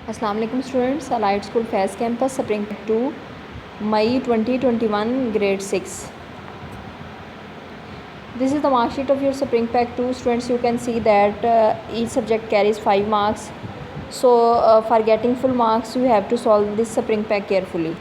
अस्सलाम वालेकुम students, Allied School Faiz campus spring 2 मई 2021 grade 6. This is the mark sheet of your Spring Pack 2 students. You can see that each subject carries 5 marks. So for getting full marks you have to solve this Spring Pack carefully.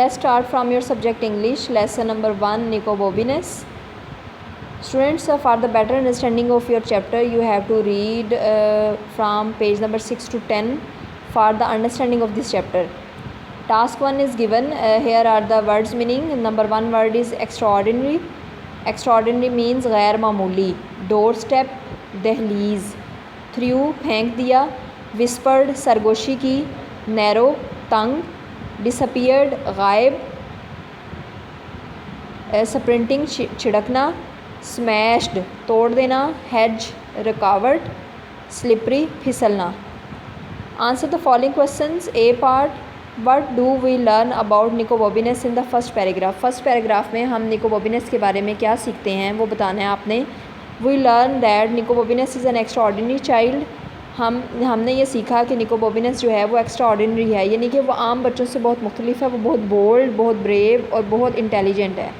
Let's start from your subject English, lesson number 1, Nicobobinus. Students, for the better understanding of your chapter you have to read from page number 6 to 10 for the understanding of this chapter. Task 1 is given. Here are the words meaning. Number 1 word is extraordinary. Extraordinary means गैर मामूली. Doorstep, दहलीज. Threw, फेंक दिया. Whispered, सरगोशी की. Narrow, तंग. Disappeared, गायब. Sprinting, छिड़कना. Smashed, तोड़ देना. हेज, रुकावट. स्लिपरी, फिसलना. Answer the following questions. A part, what do we learn about Nicobobinus in the first paragraph. First paragraph में हम निकोबोबिनस के बारे में क्या सीखते हैं वो बताना है आपने. We learn that Nicobobinus is an extraordinary child. हमने ये सीखा कि निकोबोबिनस जो है वो एक्स्ट्राऑर्डिनरी है, यानी कि वो आम बच्चों से बहुत मुख्तलिफ है. वो बहुत बोल्ड, बहुत ब्रेव और बहुत इंटेलिजेंट है.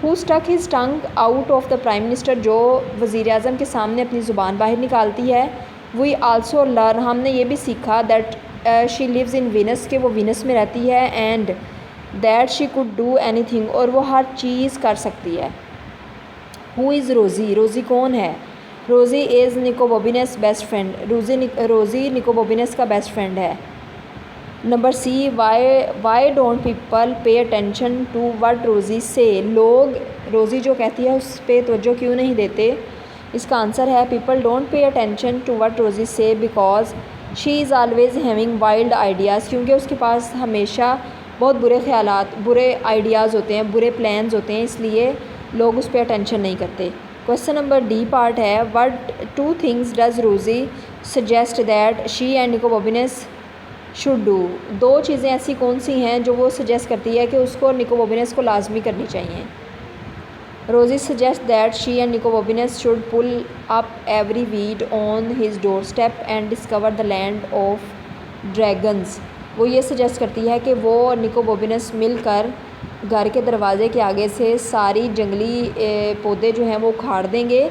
Who stuck his tongue out of the prime minister, जो वज़ीर आज़म के सामने अपनी ज़ुबान बाहर निकालती है. वी आल्सो लर्न, हमने ये भी सीखा that she lives in Venus, के वो वीनस में रहती है. And that she could do anything, और वो हर चीज़ कर सकती है. हु इज़ रोज़ी, रोज़ी कौन है. रोज़ी is निकोबोबिनस best friend. Rosie Nicobobinus का बेस्ट फ्रेंड है. Number C, why don't people pay attention to what Rosie says. लोग रोज़ी जो कहती है उस पर तवज्जो क्यों नहीं देते. इसका आंसर है people don't pay attention to what Rosie says because she is always having wild ideas, क्योंकि उसके पास हमेशा बहुत बुरे ख्यालात, बुरे आइडियाज़ होते हैं, बुरे प्लान्स होते हैं, इसलिए लोग उस पर अटेंशन नहीं करते. क्वेश्चन नंबर डी पार्ट है. What two things does Rosie suggest that she and Nicobobinus should do. दो चीज़ें ऐसी कौन सी हैं जो वो सजेस्ट करती है कि उसको और निकोबोबिनस को लाजमी करनी चाहिए. Rosie suggest that she and Nicobobinus should pull up every weed on his doorstep and discover the land of dragons. वो ये सजेस्ट करती है कि वो निकोबोबिनस मिलकर घर के दरवाज़े के आगे से सारी जंगली पौधे जो हैं वो उखाड़ देंगे,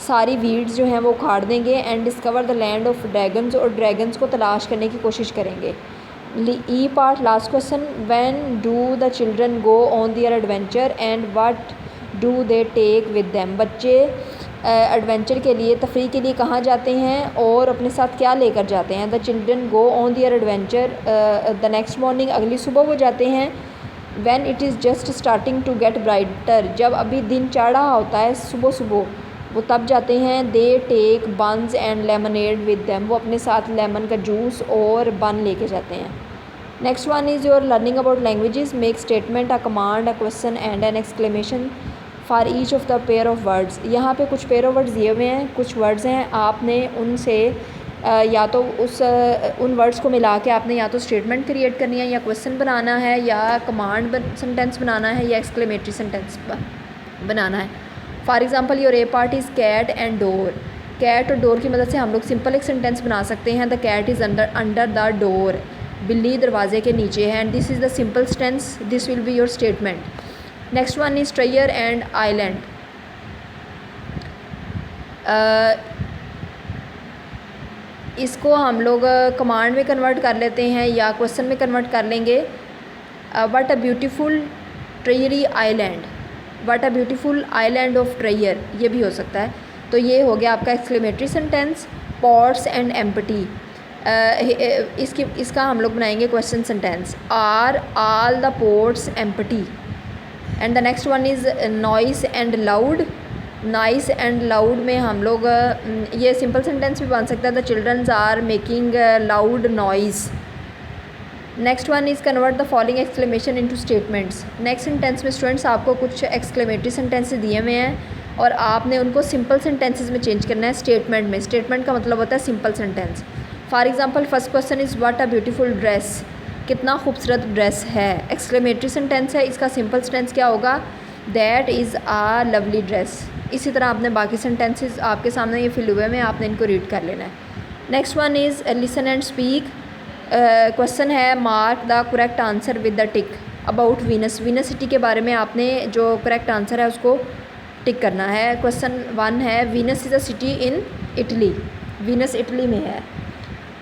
सारी वीड्स जो हैं वो उखाड़ देंगे. And discover the land of dragons, और ड्रैगन्स को तलाश करने की कोशिश करेंगे. E part, last question. When do the children go on their adventure and what do they take with them. बच्चे एडवेंचर के लिए, तफरीह के लिए कहाँ जाते हैं और अपने साथ क्या लेकर जाते हैं. The children go on their adventure the next morning, अगली सुबह वो जाते हैं. When it is just starting to get brighter, जब अभी दिन चढ़ रहा होता है सुबह सुबह, वो तब जाते हैं. They take buns and lemonade with them, वो अपने साथ लेमन का जूस और बन लेके जाते हैं. Next one is your learning about languages. Make statement, a command, a question and an exclamation for each of the pair of words. यहाँ पे कुछ पेयर ऑफ वर्ड्स दिए हुए हैं, कुछ वर्ड्स हैं, आपने उनसे या तो उन वर्ड्स को मिला के आपने या तो स्टेटमेंट क्रिएट करनी है, या क्वेश्चन बनाना है, या कमांड सेंटेंस बनाना है, या एक्सक्लेमेटरी सेंटेंस बनाना है. For example your A part is cat and door. Cat और डोर की मदद से हम लोग सिंपल एक सेंटेंस बना सकते हैं. The cat is under the door, बिल्ली दरवाजे के नीचे है. And this is the simple sentence, this will be your statement. Next one is treasure and island. इसको हम लोग कमांड में कन्वर्ट कर लेते हैं या क्वेश्चन में कन्वर्ट कर लेंगे. What a beautiful treasury island, what a beautiful island of treasure, ये भी हो सकता है. तो ये हो गया आपका exclamatory sentence. Pots and empty, इसका हम लोग बनाएंगे question sentence. Are all the pots empty. And the next one is noise and loud. Nice and loud में हम लोग ये सिंपल सेंटेंस भी बन सकता है. The childrens are making loud noise. Next one is convert the following exclamation into statements. Next sentence में students आपको कुछ एक्सक्लेमेटरी सेंटेंसेस दिए हुए हैं और आपने उनको सिंपल सेंटेंसेस में चेंज करना है स्टेटमेंट में. स्टेटमेंट का मतलब होता है simple sentence. For example first question is what a beautiful dress, कितना खूबसूरत ड्रेस है. एक्सक्लेमेटरी सेंटेंस है, इसका सिंपल सेंटेंस क्या होगा. That is a lovely dress. इसी तरह आपने बाकी सेंटेंसेस आपके सामने ये फिल हुए में आपने इनको रीड कर लेना है. Next one is listen and speak. Question है mark the correct answer with the tick about Venus. Venus city के बारे में आपने जो करेक्ट आंसर है उसको टिक करना है। क्वेश्चन 1 है Venus is a city in Italy. Venus Italy में है।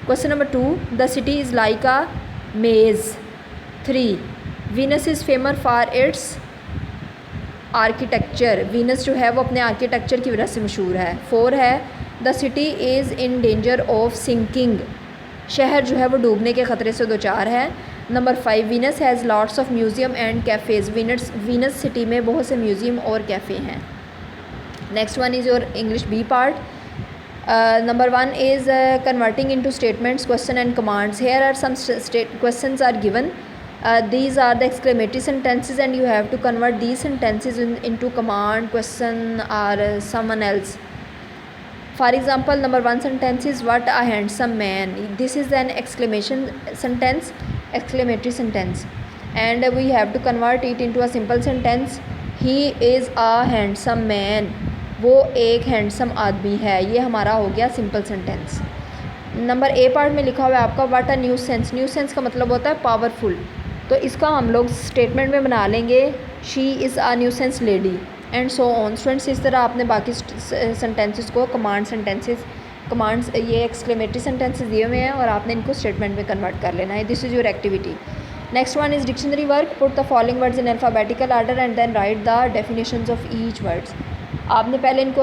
Question number 2 the city is like अ मेज। 3 Venus is famous for its architecture. Venus जो है वो अपने आर्किटेक्चर की वजह से मशहूर है। 4 है the city is in danger of sinking. शहर जो है वो डूबने के ख़तरे से दो चार है। नंबर 5 Venus has lots of museum and cafes. Venus city में बहुत से म्यूज़ियम और कैफ़े हैं। Next one is your English B part. Number 1 is converting into statements question and commands. Here are some questions are given. These are the exclamatory sentences and you have to convert these sentences into command, question or someone else. For example, number 1 sentence is what a handsome man. This is an exclamation sentence, exclamatory sentence, and we have to convert it into a simple sentence. He is a handsome man. वो एक handsome आदमी है। ये हमारा हो गया simple sentence. Number A part में लिखा हुआ है आपका what a news sense. News sense का मतलब होता है पावरफुल, तो इसका हम लोग स्टेटमेंट में बना लेंगे she is a nuisance lady and so on. Students इस तरह आपने बाकी सेंटेंसेस को कमांड सेंटेंसेस कमांड्स ये एक्सक्लेमेटरी सेंटेंसेस दिए हुए हैं और आपने इनको स्टेटमेंट में कन्वर्ट कर लेना है। This is your activity. Next one is dictionary work. Put the following words in alphabetical order and then write the definitions of each words. आपने पहले इनको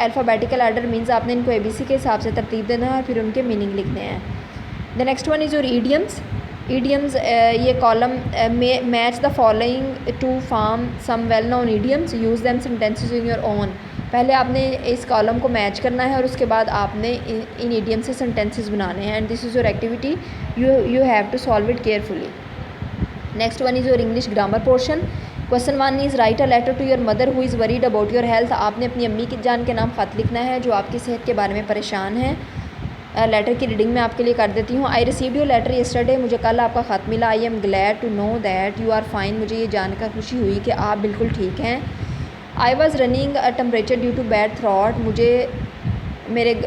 अल्फ़ाबेटिकल ऑर्डर मीन्स आपने इनको ABC के हिसाब से तरतीब देना है और फिर उनके मीनिंग लिखने हैं। The next one is your idioms. Idioms ये column match the following to form some well known idioms. Use them sentences in your own. पहले आपने इस कॉलम को मैच करना है और उसके बाद आपने इन ईडियम से सेंटेंसेस बनाने हैं and this is your activity. You have to solve it carefully. Next one is your English grammar portion. Question 1 is write a letter to your mother who is worried about your health. आपने अपनी अम्मी की जान के नाम ख़त लिखना है जो आपकी सेहत के बारे में परेशान है। लेटर की रीडिंग मैं आपके लिए कर देती हूँ। I received your letter yesterday. मुझे कल आपका ख़त मिला। I am glad to know that you are fine. मुझे ये जानकर खुशी हुई कि आप बिल्कुल ठीक हैं। I was running a temperature due to bad throat.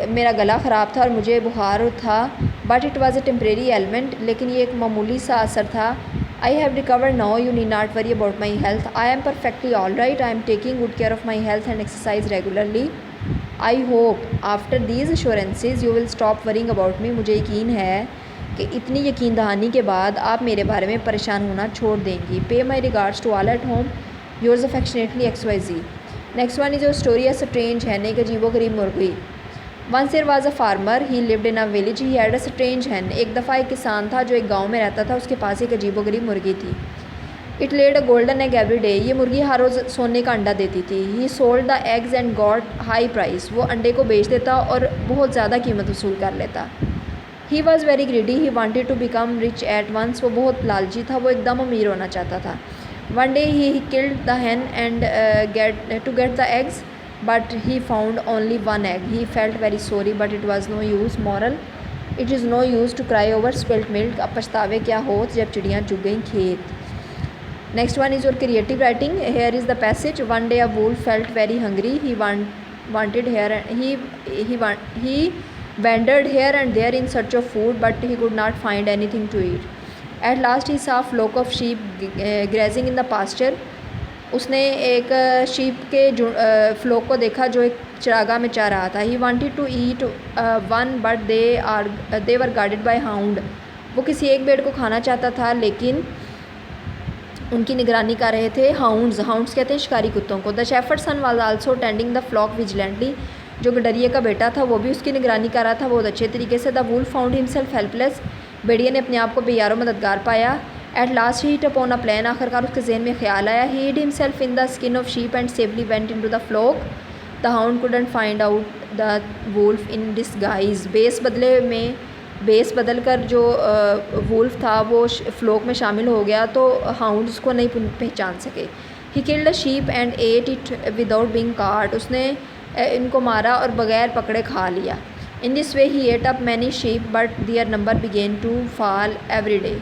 मेरा गला ख़राब था और मुझे बुखार था। But it was a temporary element. लेकिन ये एक मामूली सा असर था। I have recovered now you need not worry about my health. I am perfectly all right. I am taking good care of my health and exercise regularly. I hope after these assurances you will stop worrying about me. मुझे यकीन है कि इतनी यकीन दहानी के बाद आप मेरे बारे में परेशान होना छोड़ देंगी। Pay my regards to all at home yours affectionately XYZ। Next one is your story a strange hen. एक अजीबो गरीब मुर्गी। Once there was a farmer he lived in a village he had a strange hen. एक दफ़ा एक किसान था जो एक गाँव में रहता था। उसके पास एक अजीबो गरीब मुर्गी थी। It laid a golden egg every day. ये मुर्गी हर रोज़ सोने का अंडा देती थी। He sold the eggs and got high price. वो अंडे को बेच देता और बहुत ज़्यादा कीमत वसूल कर लेता। He was very greedy. He wanted to become rich at once. वो बहुत लालची था। वो एकदम अमीर होना चाहता था। One day he killed the hen and get the eggs but he found only one egg. He felt very sorry but it was no use. Moral it is no use to cry over spilt milk. अब पछतावे क्या होत जब चिड़ियाँ चुग गई खेत। Next one is your creative writing. Here is the passage. One day a wolf felt very hungry. He wanted here he wandered here and there in search of food, but he could not find anything to eat. At last he saw a flock of sheep grazing in the pasture. उसने एक sheep के fluke को देखा जो एक चरागाह में चाह रहा था। He wanted to eat one, but they were guarded by hound. वो किसी एक भेड़ को खाना चाहता था लेकिन उनकी निगरानी कर रहे थे हाउंड्स कहते हैं शिकारी कुत्तों को। The shepherd son was also tending the flock vigilantly. जो गडरिए का बेटा था वो भी उसकी निगरानी कर रहा था बहुत अच्छे तरीके से। The wolf found himself helpless. भेड़िए ने अपने आप को बेयारो मददगार पाया। At last he hit upon a plan. आखिरकार उसके जहन में ख्याल आया। He hid himself in the skin of sheep and safely went into the flock. The hound couldn't find out the wolf in disguise. बेस बदल कर जो वुल्फ था वो फ्लोक में शामिल हो गया तो हाउंड उसको नहीं पहचान सके। He killed a sheep and ate it without being caught. उसने इनको मारा और बगैर पकड़े खा लिया। In this way he ate up many sheep but their number began to fall every day.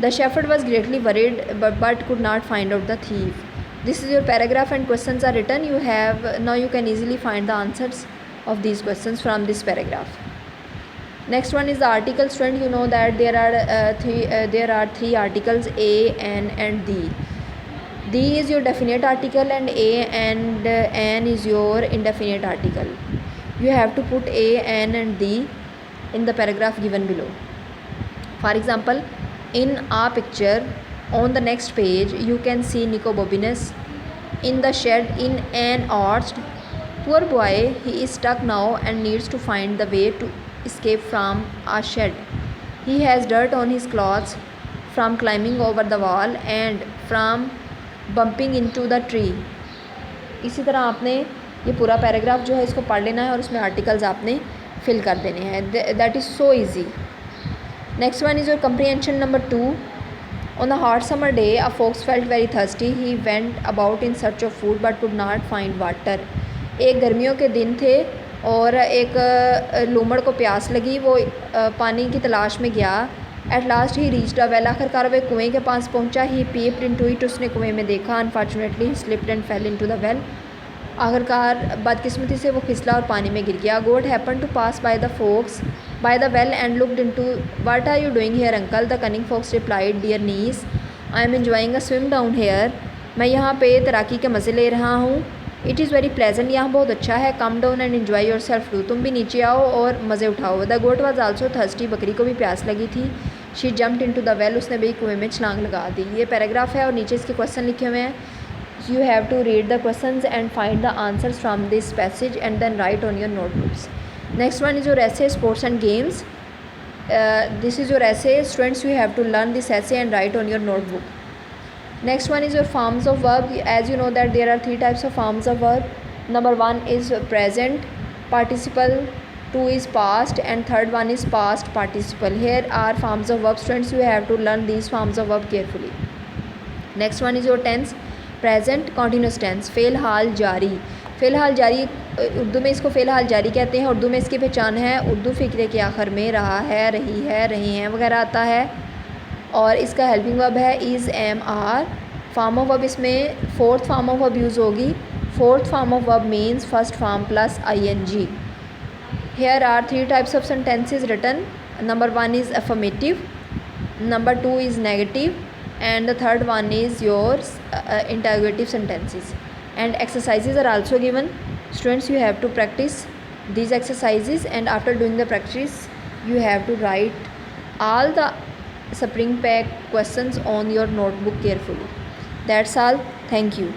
The shepherd was greatly worried but could not find out the thief. This is your paragraph and questions are written. You can easily find the answers of these questions from this paragraph. Next one is the article. Student, you know that there are three articles, A, N and D. D is your definite article and A and N is your indefinite article. You have to put A, N and D in the paragraph given below. For example, in a picture on the next page, you can see Nico Bobinus in the shed in an orchard. Poor boy, he is stuck now and needs to find the way to escape from a shed. He has dirt on his clothes from climbing over the wall and from bumping into the tree. इसी तरह आपने ये पूरा paragraph जो है इसको पढ़ लेना है और उसमें आर्टिकल्स आपने फिल कर देने हैं. That is so easy. Next one is your comprehension number 2. On a hot summer day, a fox felt very thirsty. He went about in search of food but could not find water. एक गर्मियों के दिन थे और एक लूमड़ को प्यास लगी. वो पानी की तलाश में गया. Eight last he reached a well. आखिरकार वह कुएँ के पास पहुँचा. ही पीप्ड इनटू इट. उसने कुएँ में देखा. Unfortunately he slipped and fail into the well. आखिरकार बदकिस्मती से वो फिसला और पानी में गिर गया. Goat happen to pass by the folks by the well and looked into. What are you doing here, uncle? The cunning fox replied, dear niece, I am enjoying a swim down here. मैं यहाँ पे तैराकी के मज़े ले रहा हूँ. It is very pleasant. यहाँ बहुत अच्छा है. Come down and enjoy yourself too. तुम भी नीचे आओ और मज़े उठाओ. The goat was also thirsty. बकरी को भी प्यास लगी थी. She jumped into the well. उसने भी कुएँ में छलांग लगा दी. ये पैराग्राफ है और नीचे इसके क्वेश्चन लिखे हुए हैं. You have to read the questions and find the answers from this passage and then write on your notebooks. Next one is your essay, sports and games. This is your essay. Students, you have to learn this essay and write on your notebook. Next one is your forms of verb. As you know that there are three types of forms of verb. Number 1 is present participle, 2 is past and third one is past participle. Here are forms of verb. Students, you have to learn these forms of verb carefully. Next one is your tense. Present continuous tense. फ़िलहाल जारी. फ़िलहाल जारी उर्दू में इसको फ़िलहाल जारी कहते हैं. उर्दू में इसकी पहचान है उर्दू फ़िक्रे के आखिर में रहा है, रही है, रहे हैं वगैरह आता है. और इसका हेल्पिंग वर्ब है is, am, are. Form of verb इसमें fourth form of verb use होगी. Fourth form of verb means first form plus ing. Here are three types of sentences written. Number 1 is affirmative, number 2 is negative and the third one is your interrogative sentences. And exercises are also given. Students, you have to practice these exercises and after doing the practice you have to write all the spring pack questions on your notebook carefully. That's all. Thank you.